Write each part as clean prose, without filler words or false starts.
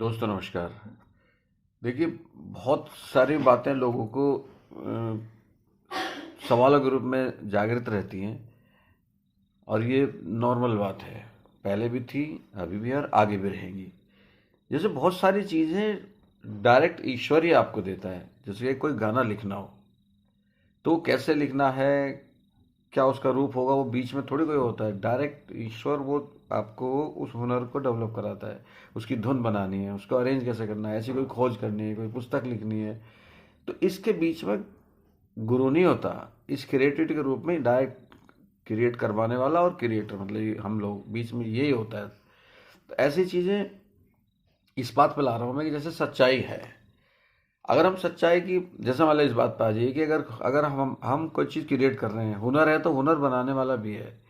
दोस्तों नमस्कार। देखिए, बहुत सारी बातें लोगों को सवालों के रूप में जागृत रहती हैं और ये नॉर्मल बात है। पहले भी थी, अभी भी है और आगे भी रहेंगी। जैसे बहुत सारी चीज़ें डायरेक्ट ईश्वर ही आपको देता है। जैसे कि कोई गाना लिखना हो तो वो कैसे लिखना है, क्या उसका रूप होगा, वो बीच में थोड़ी कोई होता है। डायरेक्ट ईश्वर वो आपको उस हुनर को डेवलप कराता है। उसकी धुन बनानी है, उसको अरेंज कैसे करना है, ऐसी कोई खोज करनी है, कोई पुस्तक लिखनी है, तो इसके बीच में गुरु नहीं होता। इस क्रिएटिविटी के रूप में डायरेक्ट क्रिएट करवाने वाला और क्रिएटर, मतलब ये हम लोग बीच में यही होता है। तो ऐसी चीज़ें इस बात पे ला रहा हूँ मैं कि जैसे सच्चाई है। अगर हम सच्चाई की, जैसे मान लो इस बात पे आ जाइए कि अगर अगर हम कोई चीज़ क्रिएट कर रहे हैं, हुनर है तो हुनर बनाने वाला भी है।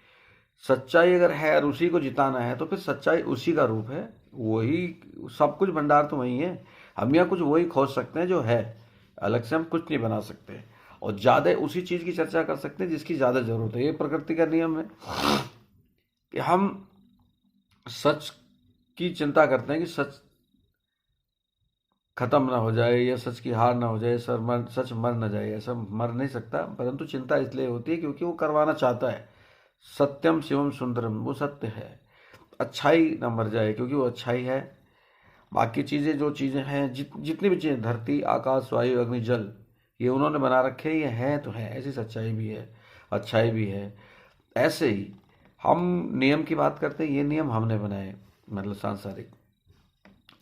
सच्चाई अगर है और उसी को जिताना है तो फिर सच्चाई उसी का रूप है। वही सब कुछ, भंडार तो वही है। हम यहाँ कुछ वही खोज सकते हैं जो है, अलग से हम कुछ नहीं बना सकते। और ज़्यादा उसी चीज़ की चर्चा कर सकते हैं जिसकी ज़्यादा जरूरत है। ये प्रकृति का नियम है कि हम सच की चिंता करते हैं कि सच खत्म ना हो जाए या सच की हार ना हो जाए, सच मर ना जाए। ऐसा मर नहीं सकता, परंतु चिंता इसलिए होती है क्योंकि वो करवाना चाहता है। सत्यम शिवम सुंदरम, वो सत्य है। अच्छाई ना मर जाए क्योंकि वो अच्छाई है। बाकी चीज़ें, जो चीज़ें हैं, जितनी भी चीज़ें, धरती आकाश वायु अग्नि जल, ये उन्होंने बना रखे हैं, ये हैं तो है। ऐसी सच्चाई भी है, अच्छाई भी है। ऐसे ही हम नियम की बात करते हैं, ये नियम हमने बनाए, मतलब सांसारिक।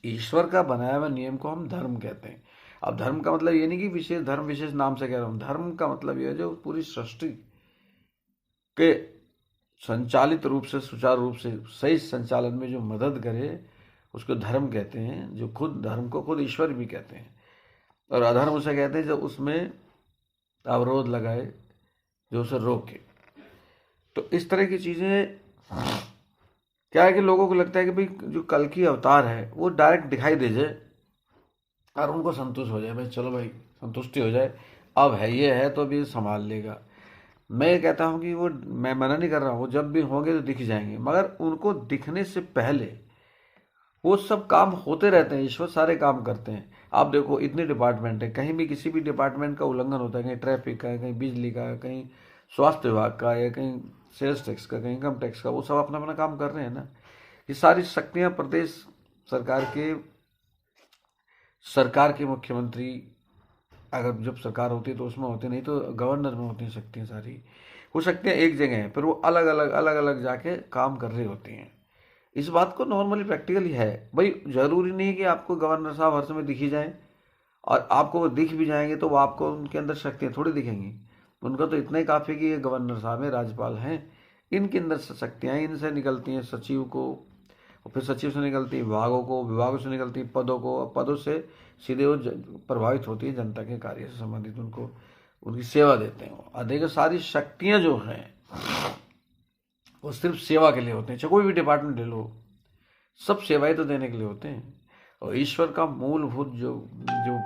ईश्वर का बनाया हुआ नियम को हम धर्म कहते हैं। अब धर्म का मतलब ये नहीं कि विशेष धर्म, विशेष नाम से कह रहा हूँ। धर्म का मतलब ये है जो पूरी सृष्टि के संचालित रूप से, सुचारू रूप से, सही संचालन में जो मदद करे, उसको धर्म कहते हैं। जो खुद धर्म को खुद ईश्वर भी कहते हैं। और अधर्म उसे कहते हैं जो उसमें अवरोध लगाए, जो उसे रोके। तो इस तरह की चीजें, क्या है कि लोगों को लगता है कि भाई जो कल की अवतार है वो डायरेक्ट दिखाई दे जाए और उनको संतुष्ट हो जाए, भाई चलो भाई संतुष्टि हो जाए, अब है ये है तो अभी संभाल लेगा। मैं ये कहता हूँ कि वो, मैं मना नहीं कर रहा हूँ, वो जब भी होंगे तो दिख जाएंगे, मगर उनको दिखने से पहले वो सब काम होते रहते हैं। ईश्वर सारे काम करते हैं। आप देखो, इतने डिपार्टमेंट है, कहीं भी किसी भी डिपार्टमेंट का उल्लंघन होता है, कहीं ट्रैफिक का, कहीं बिजली का, कहीं स्वास्थ्य विभाग का, या कहीं सेल्स टैक्स का, कहीं इनकम टैक्स का, वो सब अपना अपना काम कर रहे हैं ना। ये सारी शक्तियां प्रदेश सरकार के, सरकार के मुख्यमंत्री, अगर जब सरकार होती है तो उसमें होती, नहीं तो गवर्नर में होती हैं शक्तियाँ सारी। वो शक्तियाँ एक जगह हैं, फिर वो अलग अलग जाके काम कर रही होती हैं। इस बात को नॉर्मली प्रैक्टिकली है। भाई जरूरी नहीं है कि आपको गवर्नर साहब हर समय दिखी जाए, और आपको वो दिख भी जाएंगे तो वो आपको उनके अंदर शक्तियाँ थोड़ी दिखेंगी। उनका तो इतना ही काफ़ी कि ये गवर्नर साहब हैं, राज्यपाल हैं, इनके अंदर शक्तियाँ, इनसे निकलती हैं सचिव को, और फिर सचिव से निकलती है विभागों को, विभागों से निकलती है पदों को, और पदों से सीधे वो प्रभावित होती है जनता के कार्य से संबंधित, उनको उनकी सेवा देते हैं। और देखो, सारी शक्तियाँ जो हैं वो सिर्फ सेवा के लिए होते हैं। चाहे कोई भी डिपार्टमेंट ले लो, सब सेवाएं तो देने के लिए होते हैं। और ईश्वर का मूलभूत जो जो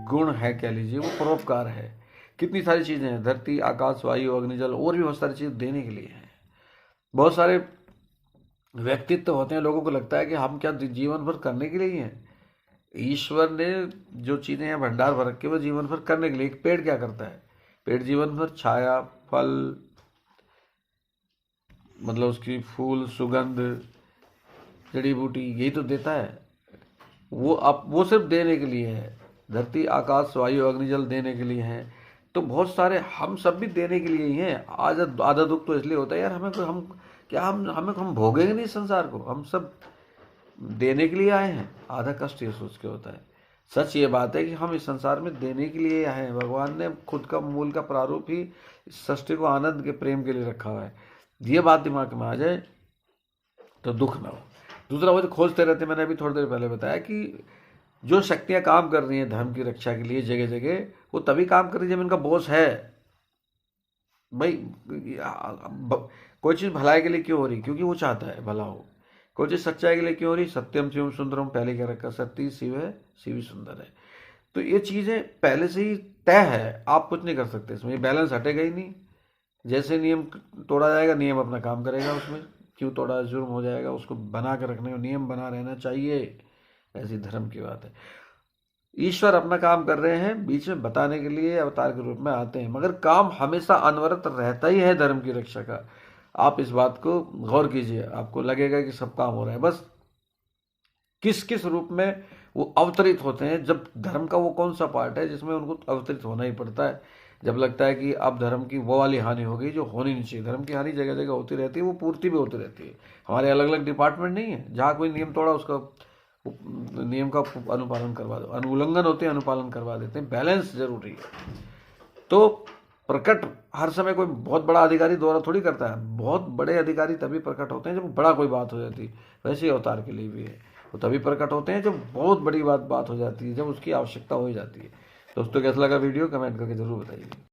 गुण है, कह लीजिए, वो परोपकार है। कितनी सारी चीजें हैं, धरती आकाश वायु अग्निजल, और भी बहुत सारी चीजें देने के लिए हैं। बहुत सारे व्यक्तित्व होते हैं, लोगों को लगता है कि हम क्या जीवन भर करने के लिए ही हैं। ईश्वर ने जो चीजें हैं भंडार भर रखे, वो जीवन भर करने के लिए। एक पेड़ क्या करता है? पेड़ जीवन भर छाया, फल, मतलब उसकी फूल, सुगंध, जड़ी बूटी, यही तो देता है। वो अब वो सिर्फ देने के लिए है। धरती आकाश वायु अग्निजल देने के लिए है। तो बहुत सारे हम सब भी देने के लिए ही हैं। आज आधा दुख तो इसलिए होता है यार, हमें हम क्या, हम भोगेंगे नहीं संसार को, हम सब देने के लिए आए हैं। आधा कष्ट ये सोच के होता है। सच ये बात है कि हम इस संसार में देने के लिए आए हैं। भगवान ने खुद का मूल का प्रारूप ही इस सृष्टि को आनंद के, प्रेम के लिए रखा हुआ है। ये बात दिमाग में आ जाए तो दुख ना हो। दूसरा, वो जो खोजते रहते, मैंने अभी थोड़ी देर पहले बताया कि जो शक्तियां काम कर रही हैं धर्म की रक्षा के लिए जगह जगह, वो तभी काम कर रही है जब इनका बॉस है। भाई कोई चीज़ भलाई के लिए क्यों हो रही? क्योंकि वो चाहता है भला हो। कोई चीज़ सच्चाई के लिए क्यों हो रही? सत्यम शिवम सुंदरम, पहले क्या रखा, सत्य शिव है, शिव ही सुंदर है। तो ये चीज़ें पहले से ही तय है, आप कुछ नहीं कर सकते इसमें। ये बैलेंस हटेगा ही नहीं। जैसे नियम तोड़ा जाएगा, नियम अपना काम करेगा उसमें। क्यों तोड़ा, जुर्म हो जाएगा। उसको बना के रखने का नियम बना रहना चाहिए। ऐसी धर्म की बात है। ईश्वर अपना काम कर रहे हैं, बीच में बताने के लिए अवतार के रूप में आते हैं, मगर काम हमेशा अनवरत रहता ही है धर्म की रक्षा का। आप इस बात को गौर कीजिए, आपको लगेगा कि सब काम हो रहा है, बस किस किस रूप में वो अवतरित होते हैं। जब धर्म का वो कौन सा पार्ट है जिसमें उनको अवतरित होना ही पड़ता है, जब लगता है कि अब धर्म की वो वाली हानि हो गई जो होनी नहीं चाहिए। धर्म की हानि जगह जगह होती रहती है, वो पूर्ति भी होती रहती है। हमारे अलग अलग डिपार्टमेंट नहीं है, जहाँ कोई नियम तोड़ा उसका नियम का अनुपालन करवा दो, अनुउल्लंघन होते हैं अनुपालन करवा देते हैं। बैलेंस जरूरी है। तो प्रकट हर समय कोई बहुत बड़ा अधिकारी द्वारा थोड़ी करता है, बहुत बड़े अधिकारी तभी प्रकट होते हैं जब बड़ा कोई बात हो जाती है। वैसे ही अवतार के लिए भी है, वो तभी प्रकट होते हैं जब बहुत बड़ी बात हो जाती है, जब उसकी आवश्यकता हो जाती है। दोस्तों कैसा लगा वीडियो, कमेंट करके जरूर बताइए।